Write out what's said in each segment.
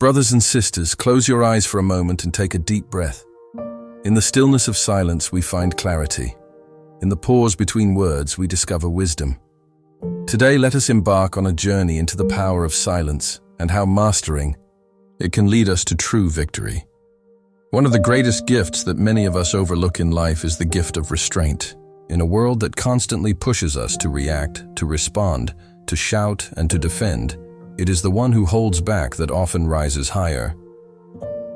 Brothers and sisters, close your eyes for a moment and take a deep breath. In the stillness of silence, we find clarity. In the pause between words, we discover wisdom. Today, let us embark on a journey into the power of silence and how mastering it can lead us to true victory. One of the greatest gifts that many of us overlook in life is the gift of restraint. In a world that constantly pushes us to react, to respond, to shout, and to defend, it is the one who holds back that often rises higher.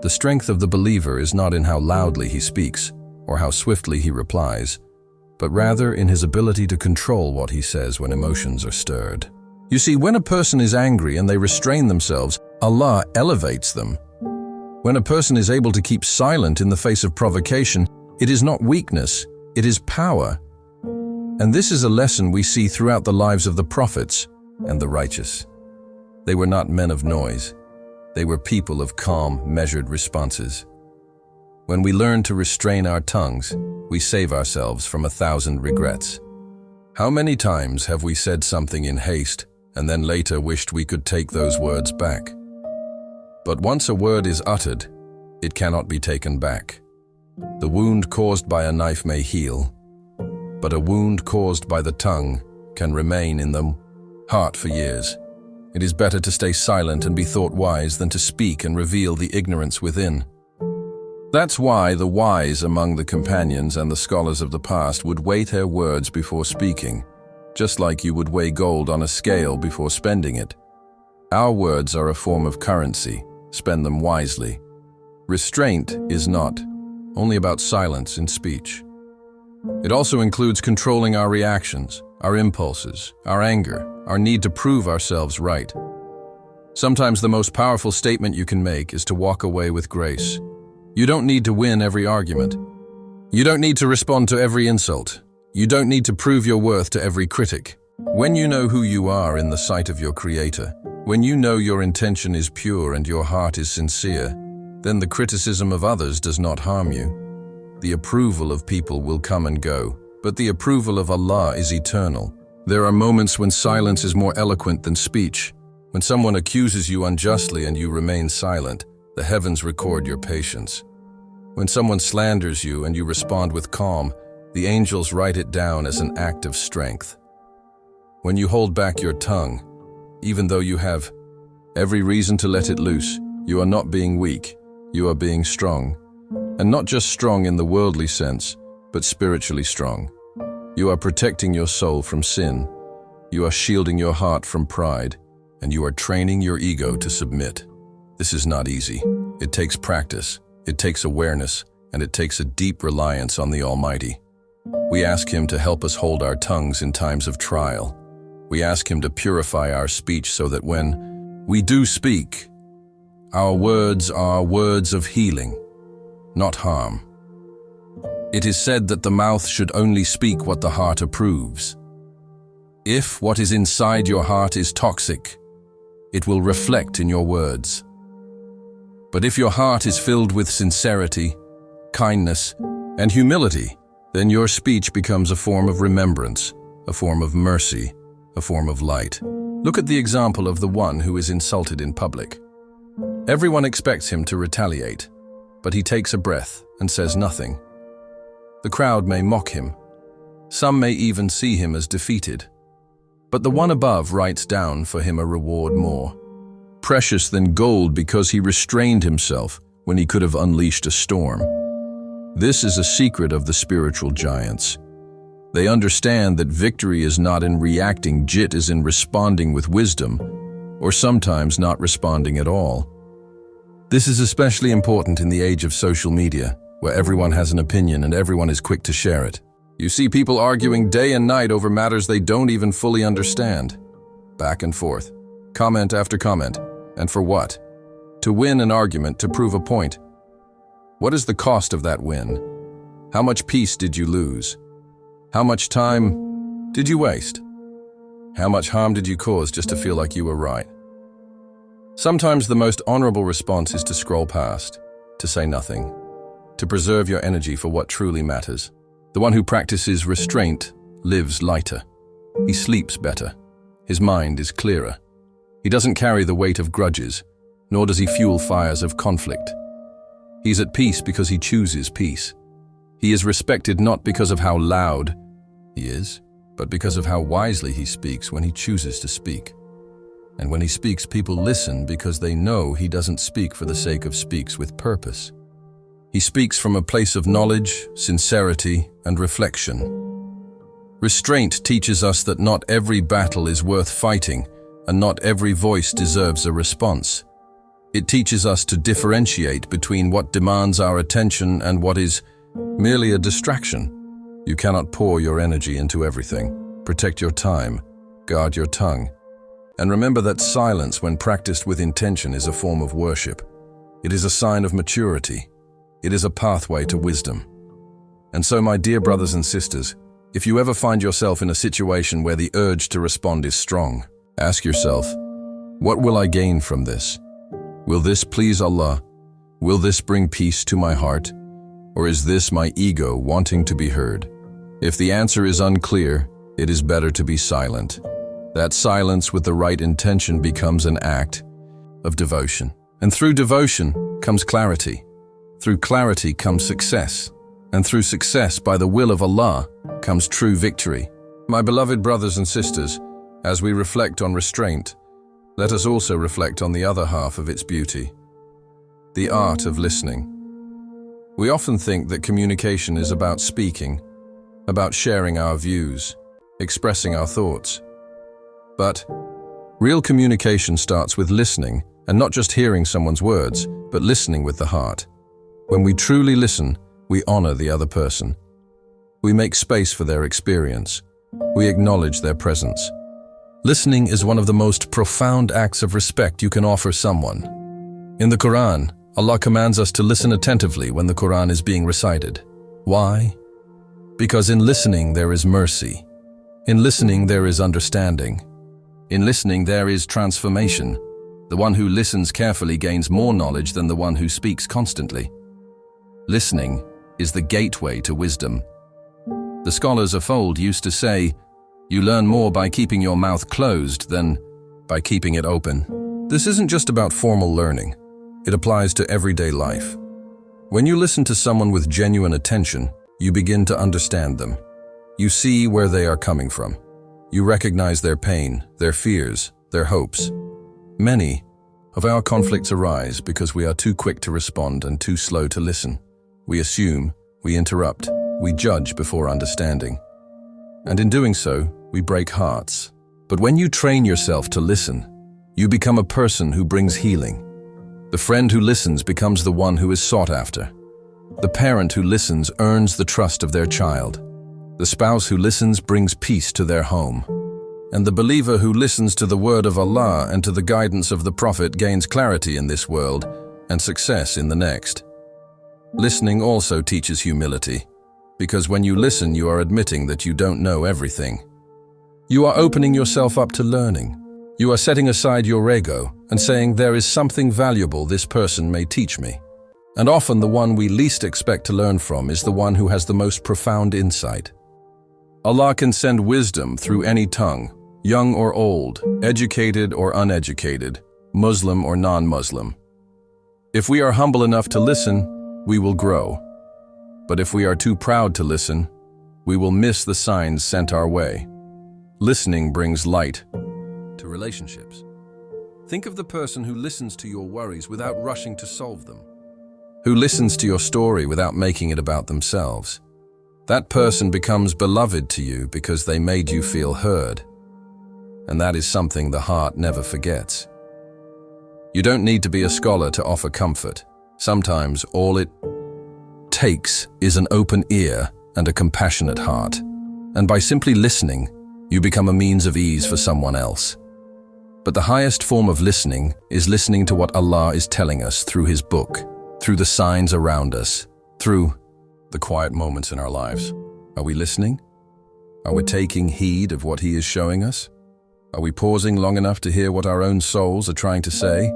The strength of the believer is not in how loudly he speaks or how swiftly he replies, but rather in his ability to control what he says when emotions are stirred. You see, when a person is angry and they restrain themselves, Allah elevates them. When a person is able to keep silent in the face of provocation, it is not weakness, it is power. And this is a lesson we see throughout the lives of the prophets and the righteous. They were not men of noise. They were people of calm, measured responses. When we learn to restrain our tongues, we save ourselves from 1,000 regrets. How many times have we said something in haste and then later wished we could take those words back? But once a word is uttered, it cannot be taken back. The wound caused by a knife may heal, but a wound caused by the tongue can remain in the heart for years. It is better to stay silent and be thought wise than to speak and reveal the ignorance within. That's why the wise among the companions and the scholars of the past would weigh their words before speaking, just like you would weigh gold on a scale before spending it. Our words are a form of currency. Spend them wisely. Restraint is not only about silence in speech. It also includes controlling our reactions, our impulses, our anger, our need to prove ourselves right. Sometimes the most powerful statement you can make is to walk away with grace. You don't need to win every argument. You don't need to respond to every insult. You don't need to prove your worth to every critic. When you know who you are in the sight of your Creator, when you know your intention is pure and your heart is sincere, then the criticism of others does not harm you. The approval of people will come and go, but the approval of Allah is eternal. There are moments when silence is more eloquent than speech. When someone accuses you unjustly and you remain silent, the heavens record your patience. When someone slanders you and you respond with calm, the angels write it down as an act of strength. When you hold back your tongue, even though you have every reason to let it loose, you are not being weak, you are being strong. And not just strong in the worldly sense, but spiritually strong. You are protecting your soul from sin, you are shielding your heart from pride, and you are training your ego to submit. This is not easy. It takes practice, it takes awareness, and it takes a deep reliance on the Almighty. We ask Him to help us hold our tongues in times of trial. We ask Him to purify our speech so that when we do speak, our words are words of healing, not harm. It is said that the mouth should only speak what the heart approves. If what is inside your heart is toxic, it will reflect in your words. But if your heart is filled with sincerity, kindness, and humility, then your speech becomes a form of remembrance, a form of mercy, a form of light. Look at the example of the one who is insulted in public. Everyone expects him to retaliate, but he takes a breath and says nothing. The crowd may mock him. Some may even see him as defeated. But the one above writes down for him a reward more precious than gold because he restrained himself when he could have unleashed a storm. This is a secret of the spiritual giants. They understand that victory is not in reacting, it is in responding with wisdom, or sometimes not responding at all. This is especially important in the age of social media, where everyone has an opinion and everyone is quick to share it. You see people arguing day and night over matters they don't even fully understand. Back and forth, comment after comment, and for what? To win an argument, to prove a point. What is the cost of that win? How much peace did you lose? How much time did you waste? How much harm did you cause just to feel like you were right? Sometimes the most honorable response is to scroll past, to say nothing, to preserve your energy for what truly matters. The one who practices restraint lives lighter. He sleeps better. His mind is clearer. He doesn't carry the weight of grudges. nor does he fuel fires of conflict. He's at peace because he chooses peace. He is respected not because of how loud he is, but because of how wisely he speaks when he chooses to speak. And when he speaks, people listen because they know he doesn't speak for the sake of speaks with purpose. He speaks from a place of knowledge, sincerity, and reflection. Restraint teaches us that not every battle is worth fighting, and not every voice deserves a response. It teaches us to differentiate between what demands our attention and what is merely a distraction. You cannot pour your energy into everything. Protect your time, guard your tongue, and remember that silence, when practiced with intention, is a form of worship. It is a sign of maturity. It is a pathway to wisdom. And so, my dear brothers and sisters, if you ever find yourself in a situation where the urge to respond is strong, ask yourself, what will I gain from this? Will this please Allah? Will this bring peace to my heart? Or is this my ego wanting to be heard? If the answer is unclear, it is better to be silent. That silence with the right intention becomes an act of devotion. And through devotion comes clarity. Through clarity comes success. And through success, by the will of Allah, comes true victory. My beloved brothers and sisters, as we reflect on restraint, let us also reflect on the other half of its beauty, the art of listening. We often think that communication is about speaking, about sharing our views, expressing our thoughts. But real communication starts with listening, and not just hearing someone's words, but listening with the heart. When we truly listen, we honor the other person. We make space for their experience. We acknowledge their presence. Listening is one of the most profound acts of respect you can offer someone. In the Quran, Allah commands us to listen attentively when the Quran is being recited. Why? Because in listening there is mercy. In listening there is understanding. In listening there is transformation. The one who listens carefully gains more knowledge than the one who speaks constantly. Listening is the gateway to wisdom. The scholars of old used to say, you learn more by keeping your mouth closed than by keeping it open. This isn't just about formal learning. It applies to everyday life. When you listen to someone with genuine attention, you begin to understand them. You see where they are coming from. You recognize their pain, their fears, their hopes. Many of our conflicts arise because we are too quick to respond and too slow to listen. We assume, we interrupt, we judge before understanding. And in doing so, we break hearts. But when you train yourself to listen, you become a person who brings healing. The friend who listens becomes the one who is sought after. The parent who listens earns the trust of their child. The spouse who listens brings peace to their home. And the believer who listens to the word of Allah and to the guidance of the Prophet gains clarity in this world and success in the next. Listening also teaches humility, because when you listen, you are admitting that you don't know everything. You are opening yourself up to learning. You are setting aside your ego and saying, there is something valuable this person may teach me. And often the one we least expect to learn from is the one who has the most profound insight. Allah can send wisdom through any tongue, young or old, educated or uneducated, Muslim or non-Muslim. If we are humble enough to listen, we will grow. But if we are too proud to listen, we will miss the signs sent our way. Listening brings light to relationships. Think of the person who listens to your worries without rushing to solve them, who listens to your story without making it about themselves. That person becomes beloved to you because they made you feel heard. And that is something the heart never forgets. You don't need to be a scholar to offer comfort. Sometimes all it takes is an open ear and a compassionate heart. And by simply listening, you become a means of ease for someone else. But the highest form of listening is listening to what Allah is telling us through His book, through the signs around us, through the quiet moments in our lives. Are we listening? Are we taking heed of what He is showing us? Are we pausing long enough to hear what our own souls are trying to say?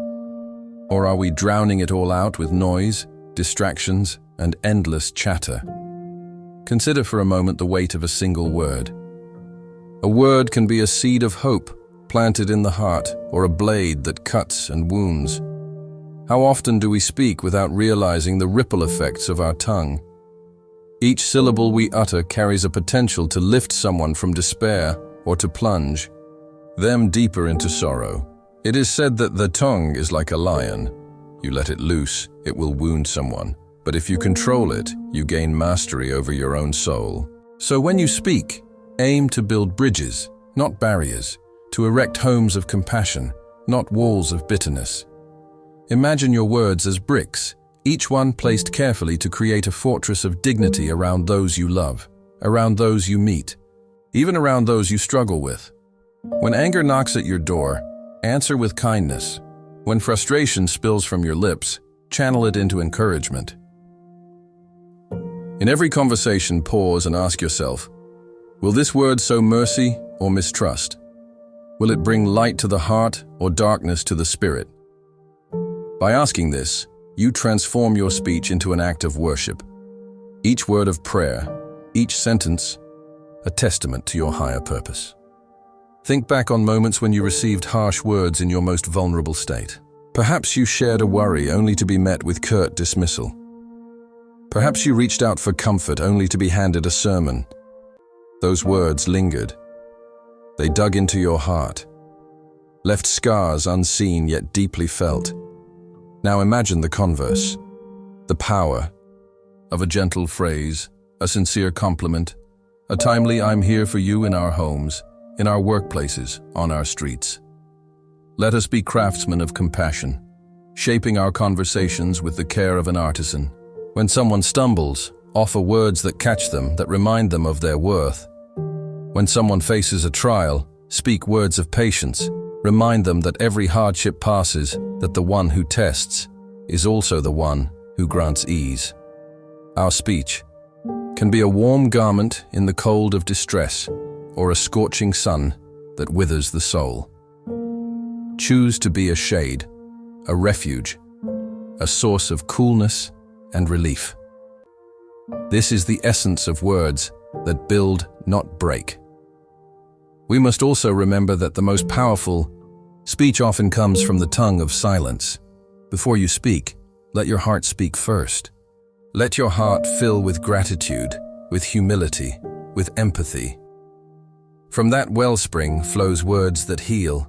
Or are we drowning it all out with noise, distractions, and endless chatter? Consider for a moment the weight of a single word. A word can be a seed of hope planted in the heart, or a blade that cuts and wounds. How often do we speak without realizing the ripple effects of our tongue? Each syllable we utter carries a potential to lift someone from despair or to plunge them deeper into sorrow. It is said that the tongue is like a lion. You let it loose, it will wound someone. But if you control it, you gain mastery over your own soul. So when you speak, aim to build bridges, not barriers, to erect homes of compassion, not walls of bitterness. Imagine your words as bricks, each one placed carefully to create a fortress of dignity around those you love, around those you meet, even around those you struggle with. When anger knocks at your door, answer with kindness. When frustration spills from your lips, channel it into encouragement. In every conversation, pause and ask yourself, will this word sow mercy or mistrust? Will it bring light to the heart or darkness to the spirit? By asking this, you transform your speech into an act of worship. Each word of prayer, each sentence, a testament to your higher purpose. Think back on moments when you received harsh words in your most vulnerable state. Perhaps you shared a worry only to be met with curt dismissal. Perhaps you reached out for comfort only to be handed a sermon. Those words lingered. They dug into your heart, left scars unseen yet deeply felt. Now imagine the converse, the power of a gentle phrase, a sincere compliment, a timely "I'm here for you" in our homes, in our workplaces, on our streets. Let us be craftsmen of compassion, shaping our conversations with the care of an artisan. When someone stumbles, offer words that catch them, that remind them of their worth. When someone faces a trial, speak words of patience. Remind them that every hardship passes, that the one who tests is also the one who grants ease. Our speech can be a warm garment in the cold of distress, or a scorching sun that withers the soul. Choose to be a shade, a refuge, a source of coolness and relief. This is the essence of words that build, not break. We must also remember that the most powerful speech often comes from the tongue of silence. Before you speak, let your heart speak first. Let your heart fill with gratitude, with humility, with empathy. From that wellspring flows words that heal.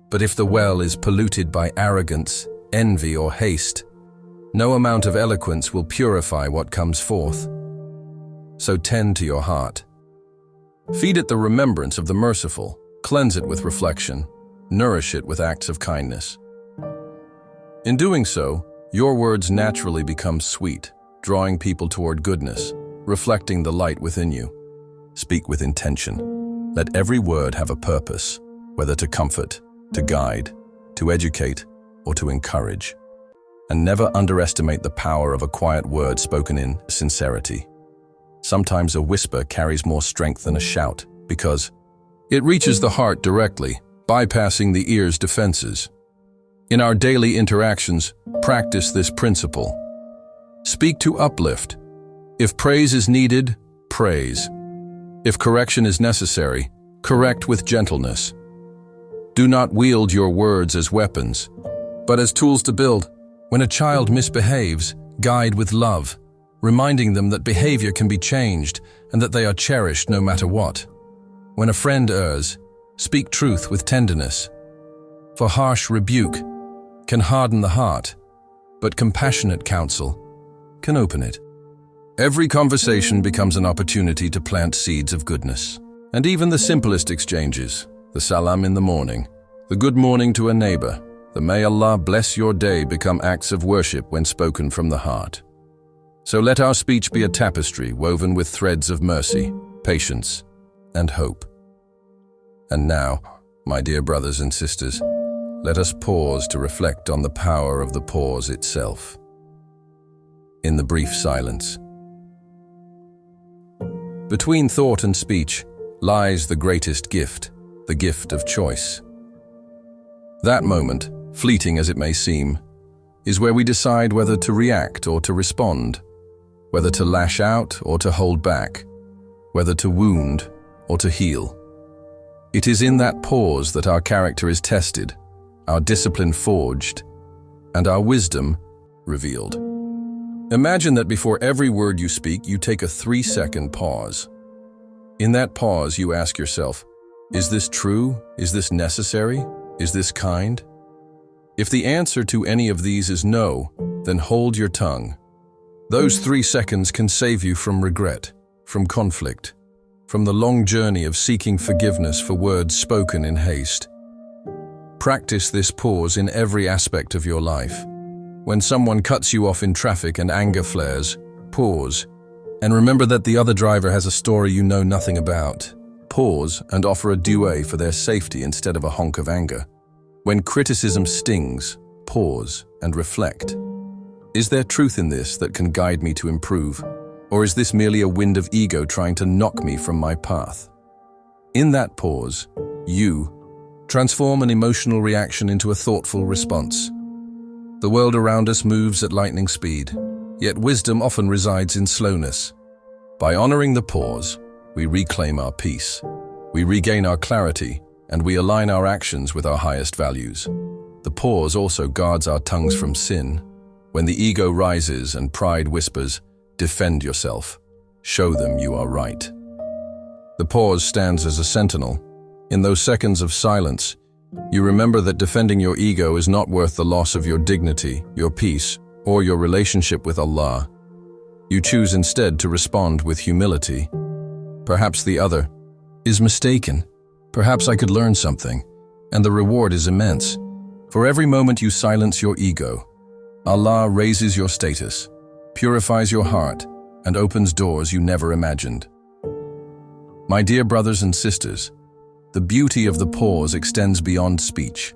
But if the well is polluted by arrogance, envy, or haste, no amount of eloquence will purify what comes forth. So tend to your heart. Feed it the remembrance of the merciful, cleanse it with reflection, nourish it with acts of kindness. In doing so, your words naturally become sweet, drawing people toward goodness, reflecting the light within you. Speak with intention. Let every word have a purpose, whether to comfort, to guide, to educate, or to encourage. And never underestimate the power of a quiet word spoken in sincerity. Sometimes a whisper carries more strength than a shout, because it reaches the heart directly, bypassing the ear's defenses. In our daily interactions, practice this principle. Speak to uplift. If praise is needed, praise. If correction is necessary, correct with gentleness. Do not wield your words as weapons, but as tools to build. When a child misbehaves, guide with love, reminding them that behavior can be changed and that they are cherished no matter what. When a friend errs, speak truth with tenderness. For harsh rebuke can harden the heart, but compassionate counsel can open it. Every conversation becomes an opportunity to plant seeds of goodness. And even the simplest exchanges, the salam in the morning, the good morning to a neighbor, the may Allah bless your day, become acts of worship when spoken from the heart. So let our speech be a tapestry woven with threads of mercy, patience, and hope. And now, my dear brothers and sisters, let us pause to reflect on the power of the pause itself. In the brief silence, between thought and speech lies the greatest gift, the gift of choice. That moment, fleeting as it may seem, is where we decide whether to react or to respond, whether to lash out or to hold back, whether to wound or to heal. It is in that pause that our character is tested, our discipline forged, and our wisdom revealed. Imagine that before every word you speak, you take a 3-second pause. In that pause, you ask yourself, is this true? Is this necessary? Is this kind? If the answer to any of these is no, then hold your tongue. Those 3 seconds can save you from regret, from conflict, from the long journey of seeking forgiveness for words spoken in haste. Practice this pause in every aspect of your life. When someone cuts you off in traffic and anger flares, pause, and remember that the other driver has a story you know nothing about. Pause and offer a duet for their safety instead of a honk of anger. When criticism stings, pause and reflect. Is there truth in this that can guide me to improve? Or is this merely a wind of ego trying to knock me from my path? In that pause, you transform an emotional reaction into a thoughtful response. The world around us moves at lightning speed, yet wisdom often resides in slowness. By honoring the pause, we reclaim our peace, we regain our clarity, and we align our actions with our highest values. The pause also guards our tongues from sin. When the ego rises and pride whispers, defend yourself. Show them you are right. The pause stands as a sentinel. In those seconds of silence, you remember that defending your ego is not worth the loss of your dignity, your peace, or your relationship with Allah. You choose instead to respond with humility. Perhaps the other is mistaken. Perhaps I could learn something, and the reward is immense. For every moment you silence your ego, Allah raises your status, purifies your heart, and opens doors you never imagined. My dear brothers and sisters, the beauty of the pause extends beyond speech.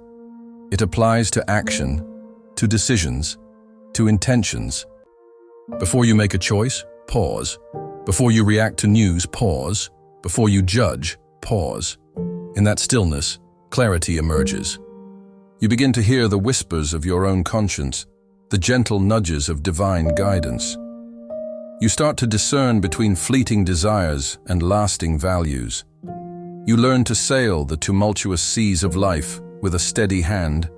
It applies to action, to decisions, to intentions. Before you make a choice, pause. Before you react to news, pause. Before you judge, pause. In that stillness, clarity emerges. You begin to hear the whispers of your own conscience, the gentle nudges of divine guidance. You start to discern between fleeting desires and lasting values. You learn to sail the tumultuous seas of life with a steady hand,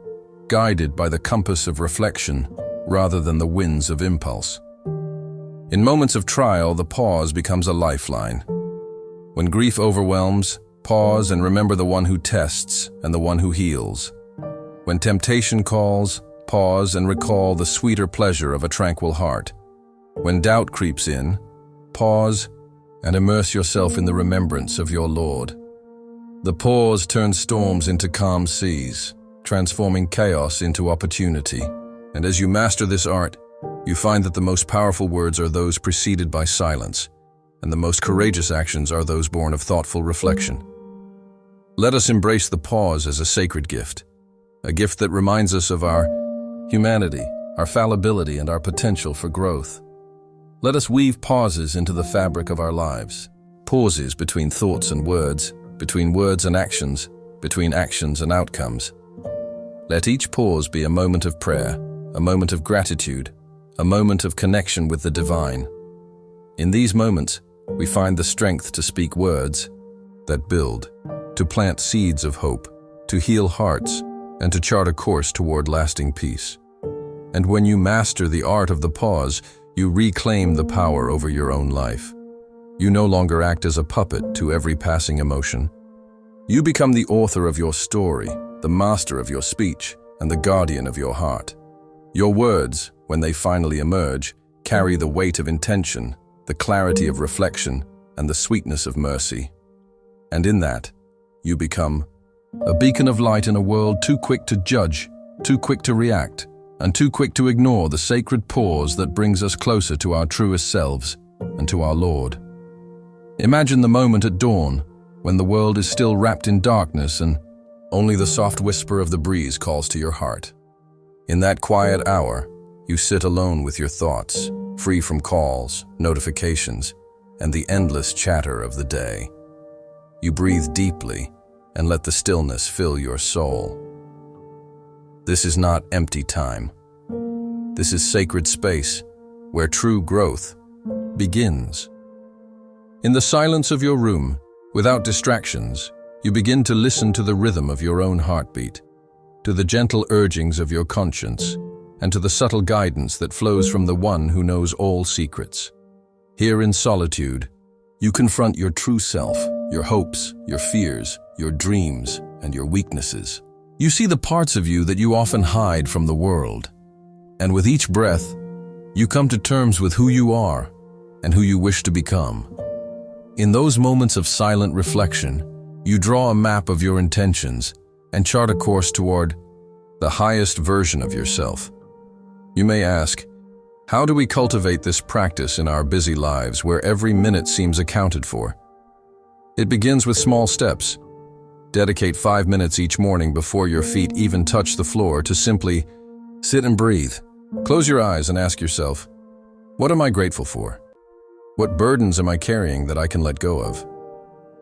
guided by the compass of reflection rather than the winds of impulse. In moments of trial, the pause becomes a lifeline. When grief overwhelms, pause and remember the one who tests and the one who heals. When temptation calls, pause and recall the sweeter pleasure of a tranquil heart. When doubt creeps in, pause and immerse yourself in the remembrance of your Lord. The pause turns storms into calm seas, transforming chaos into opportunity. And as you master this art, you find that the most powerful words are those preceded by silence, and the most courageous actions are those born of thoughtful reflection. Let us embrace the pause as a sacred gift, a gift that reminds us of our humanity, our fallibility, and our potential for growth. Let us weave pauses into the fabric of our lives, pauses between thoughts and words, between words and actions, between actions and outcomes. Let each pause be a moment of prayer, a moment of gratitude, a moment of connection with the divine. In these moments, we find the strength to speak words that build, to plant seeds of hope, to heal hearts, and to chart a course toward lasting peace. And when you master the art of the pause, you reclaim the power over your own life. You no longer act as a puppet to every passing emotion. You become the author of your story, the master of your speech, and the guardian of your heart. Your words, when they finally emerge, carry the weight of intention, the clarity of reflection, and the sweetness of mercy. And in that, you become a beacon of light in a world too quick to judge, too quick to react, and too quick to ignore the sacred pause that brings us closer to our truest selves and to our Lord. Imagine the moment at dawn, when the world is still wrapped in darkness and only the soft whisper of the breeze calls to your heart. In that quiet hour, you sit alone with your thoughts, free from calls, notifications, and the endless chatter of the day. You breathe deeply and let the stillness fill your soul. This is not empty time. This is sacred space where true growth begins. In the silence of your room, without distractions, you begin to listen to the rhythm of your own heartbeat, to the gentle urgings of your conscience, and to the subtle guidance that flows from the one who knows all secrets. Here in solitude, you confront your true self, your hopes, your fears, your dreams, and your weaknesses. You see the parts of you that you often hide from the world. And with each breath, you come to terms with who you are and who you wish to become. In those moments of silent reflection, you draw a map of your intentions and chart a course toward the highest version of yourself. You may ask, how do we cultivate this practice in our busy lives where every minute seems accounted for? It begins with small steps. Dedicate 5 minutes each morning before your feet even touch the floor to simply sit and breathe. Close your eyes and ask yourself, what am I grateful for? What burdens am I carrying that I can let go of?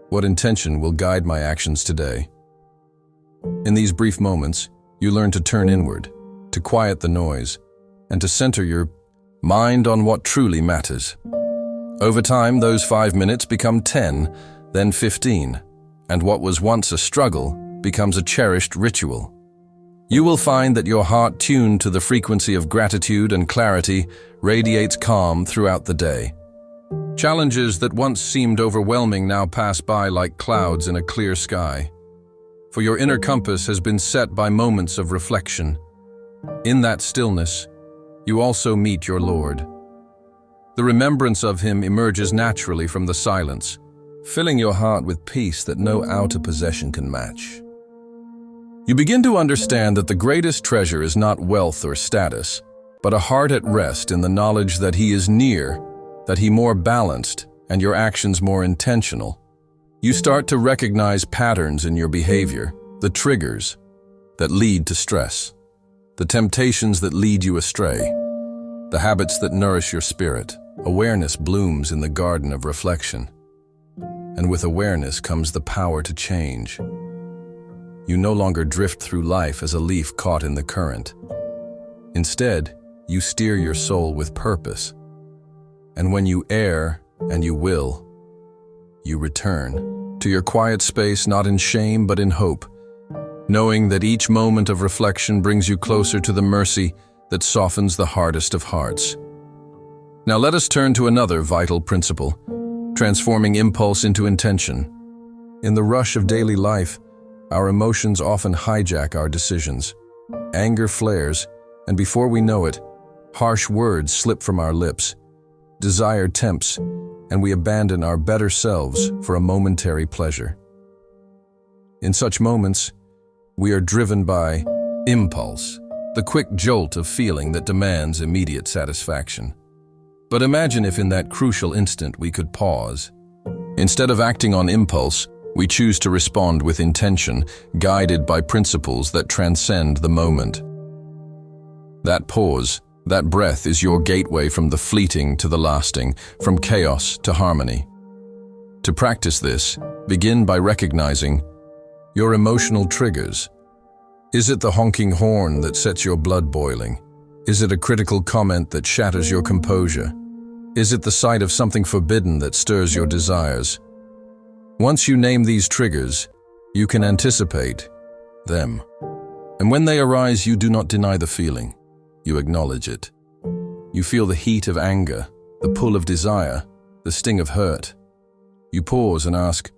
What intention will guide my actions today? In these brief moments, you learn to turn inward, to quiet the noise, and to center your mind on what truly matters. Over time, those 5 minutes become 10, then 15, and what was once a struggle becomes a cherished ritual. You will find that your heart, tuned to the frequency of gratitude and clarity, radiates calm throughout the day. Challenges that once seemed overwhelming now pass by like clouds in a clear sky. For your inner compass has been set by moments of reflection. In that stillness, you also meet your Lord. The remembrance of Him emerges naturally from the silence, filling your heart with peace that no outer possession can match. You begin to understand that the greatest treasure is not wealth or status, but a heart at rest in the knowledge that He is near, that He more balanced, and your actions more intentional. You start to recognize patterns in your behavior, the triggers that lead to stress, the temptations that lead you astray, the habits that nourish your spirit. Awareness blooms in the garden of reflection. And with awareness comes the power to change. You no longer drift through life as a leaf caught in the current. Instead, you steer your soul with purpose. And when you err, and you will, you return to your quiet space not in shame but in hope, knowing that each moment of reflection brings you closer to the mercy that softens the hardest of hearts. Now let us turn to another vital principle, transforming impulse into intention. In the rush of daily life, our emotions often hijack our decisions. Anger flares, and before we know it, harsh words slip from our lips. Desire tempts, and we abandon our better selves for a momentary pleasure. In such moments, we are driven by impulse, the quick jolt of feeling that demands immediate satisfaction. But imagine if in that crucial instant we could pause. Instead of acting on impulse, we choose to respond with intention, guided by principles that transcend the moment. That pause, that breath is your gateway from the fleeting to the lasting, from chaos to harmony. To practice this, begin by recognizing your emotional triggers. Is it the honking horn that sets your blood boiling? Is it a critical comment that shatters your composure? Is it the sight of something forbidden that stirs your desires? Once you name these triggers, you can anticipate them. And when they arise, you do not deny the feeling. You acknowledge it. You feel the heat of anger, the pull of desire, the sting of hurt. You pause and ask,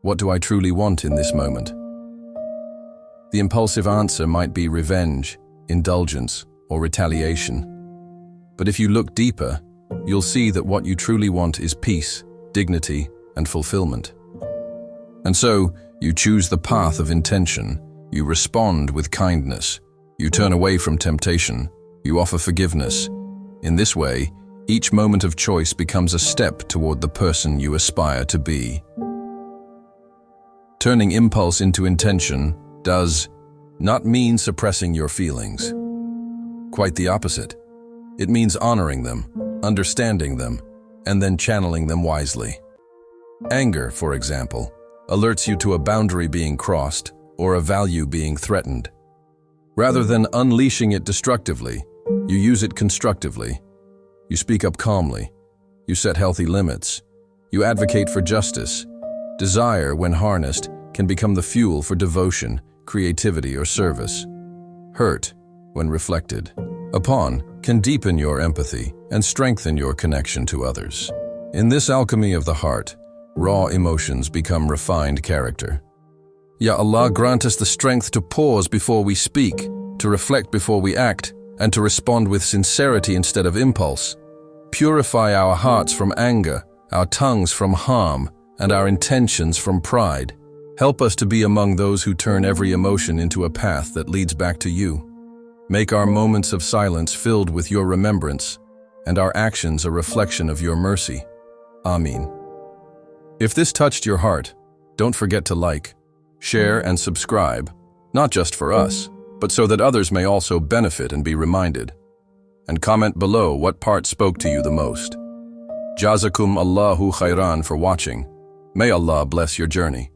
what do I truly want in this moment? The impulsive answer might be revenge, indulgence, or retaliation. But if you look deeper, you'll see that what you truly want is peace, dignity, and fulfillment. And so, you choose the path of intention, you respond with kindness, you turn away from temptation, you offer forgiveness. In this way, each moment of choice becomes a step toward the person you aspire to be. Turning impulse into intention does not mean suppressing your feelings. Quite the opposite. It means honoring them, understanding them, and then channeling them wisely. Anger, for example, alerts you to a boundary being crossed or a value being threatened. Rather than unleashing it destructively, you use it constructively. You speak up calmly. You set healthy limits. You advocate for justice. Desire, when harnessed, can become the fuel for devotion, creativity, or service. Hurt, when reflected, upon can deepen your empathy and strengthen your connection to others. In this alchemy of the heart, raw emotions become refined character. Ya Allah, grant us the strength to pause before we speak, to reflect before we act, and to respond with sincerity instead of impulse. Purify our hearts from anger, our tongues from harm, and our intentions from pride. Help us to be among those who turn every emotion into a path that leads back to you. Make our moments of silence filled with your remembrance, and our actions a reflection of your mercy. Ameen. If this touched your heart, don't forget to like, share, and subscribe, not just for us, but so that others may also benefit and be reminded. And comment below what part spoke to you the most. Jazakum Allahu khairan for watching. May Allah bless your journey.